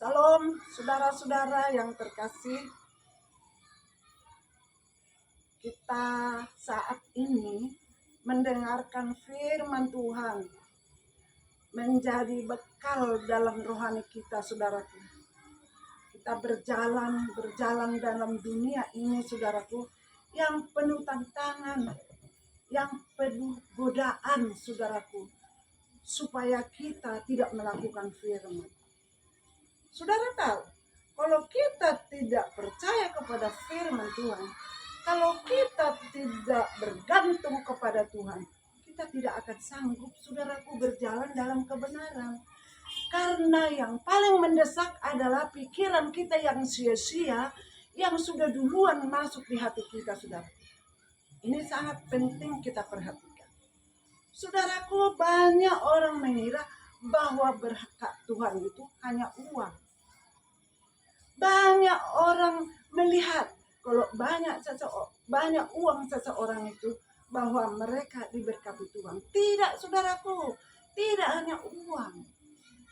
Salam saudara-saudara yang terkasih. Kita saat ini mendengarkan firman Tuhan menjadi bekal dalam rohani kita, saudaraku. Kita berjalan dalam dunia ini, saudaraku, yang penuh tantangan, yang penuh godaan, saudaraku, supaya kita tidak melakukan firman. Saudara tahu, kalau kita tidak percaya kepada firman Tuhan, kalau kita tidak bergantung kepada Tuhan, kita tidak akan sanggup, saudaraku, berjalan dalam kebenaran. Karena yang paling mendesak adalah pikiran kita yang sia-sia, yang sudah duluan masuk di hati kita, saudara. Ini sangat penting kita perhatikan. Saudaraku, banyak orang mengira bahwa berkat Tuhan itu hanya uang. Banyak orang melihat kalau banyak uang seseorang itu bahwa mereka diberkati Tuhan. Tidak, saudaraku, tidak hanya uang.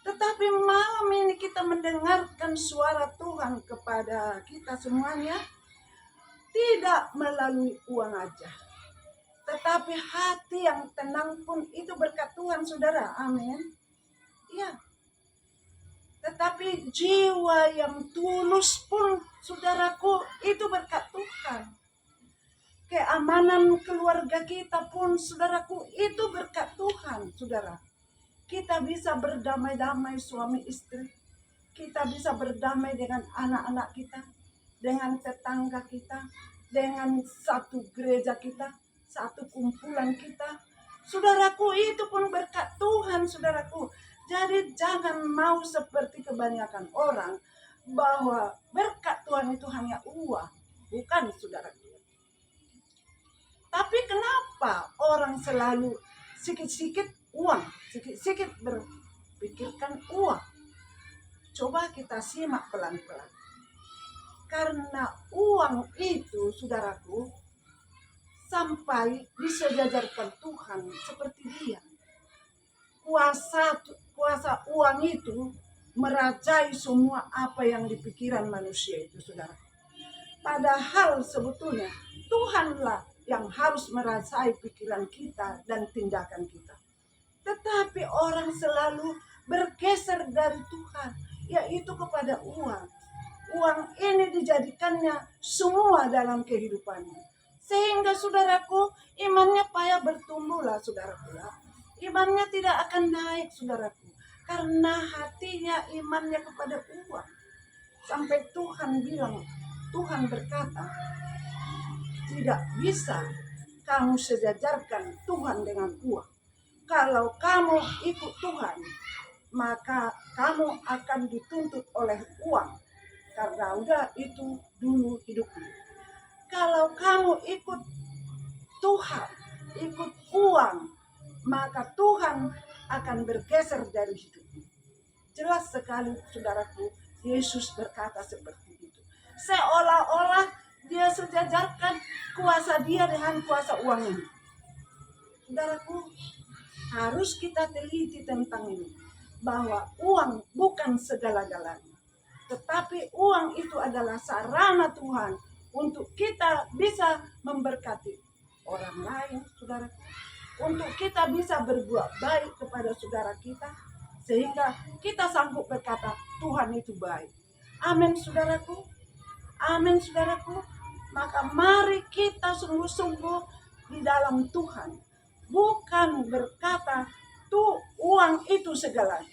Tetapi malam ini kita mendengarkan suara Tuhan kepada kita semuanya, tidak melalui uang aja, tetapi hati yang tenang pun itu berkat Tuhan, saudara. Amin. Ya. Tetapi jiwa yang tulus pun, saudaraku, itu berkat Tuhan. Keamanan keluarga kita pun, saudaraku, itu berkat Tuhan, saudara. Kita bisa berdamai-damai suami istri. Kita bisa berdamai dengan anak-anak kita, dengan tetangga kita, dengan satu gereja kita, satu kumpulan kita. Saudaraku, itu pun berkat Tuhan, saudaraku. Jadi jangan mau seperti kebanyakan orang bahwa berkat Tuhan itu hanya uang. Bukan, saudaraku. Tapi kenapa orang selalu sikit-sikit uang, sikit-sikit berpikirkan uang? Coba kita simak pelan-pelan. Karena uang itu, saudaraku, sampai disejajarkan Tuhan seperti dia. Kuasa uang itu merajai semua apa yang dipikiran manusia itu, saudara. Padahal sebetulnya Tuhanlah yang harus merasai pikiran kita dan tindakan kita. Tetapi orang selalu bergeser dari Tuhan, yaitu kepada uang. Uang ini dijadikannya semua dalam kehidupannya. Sehingga, saudaraku, imannya payah bertumbuhlah, saudaraku. Imannya tidak akan naik, saudaraku. Karena hatinya imannya kepada uang. Sampai Tuhan bilang, Tuhan berkata, tidak bisa kamu sejajarkan Tuhan dengan uang. Kalau kamu ikut Tuhan, maka kamu akan dituntut oleh uang. Karena udah itu dulu hidupmu. Kalau kamu ikut Tuhan, ikut uang, maka Tuhan akan bergeser dari hidupmu. Jelas sekali, saudaraku, Yesus berkata seperti itu. Seolah-olah dia sejajarkan kuasa dia dengan kuasa uang ini. Saudaraku, harus kita teliti tentang ini. Bahwa uang bukan segala-galanya. Tetapi uang itu adalah sarana Tuhan untuk kita bisa memberkati orang lain, saudara. Untuk kita bisa berbuat baik kepada saudara kita. Sehingga kita sanggup berkata, Tuhan itu baik. Amin, saudaraku. Amin, saudaraku. Maka mari kita sungguh-sungguh di dalam Tuhan. Bukan berkata, tuh uang itu segalanya.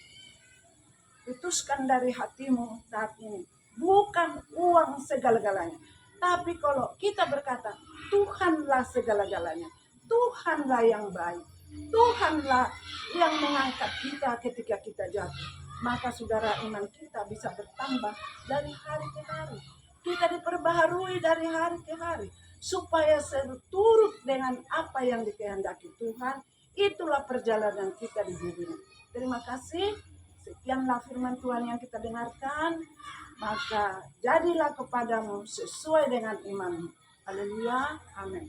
Putuskan dari hatimu saat ini. Bukan uang segala-galanya. Tapi kalau kita berkata, Tuhanlah segala-galanya. Tuhanlah yang baik. Tuhanlah yang mengangkat kita ketika kita jatuh. Maka saudara, iman kita bisa bertambah dari hari ke hari. Kita diperbaharui dari hari ke hari. Supaya seturut dengan apa yang dikehendaki Tuhan. Itulah perjalanan kita di bumi. Terima kasih. Sekianlah firman Tuhan yang kita dengarkan. Maka jadilah kepadamu sesuai dengan imanmu. Haleluya. Amin.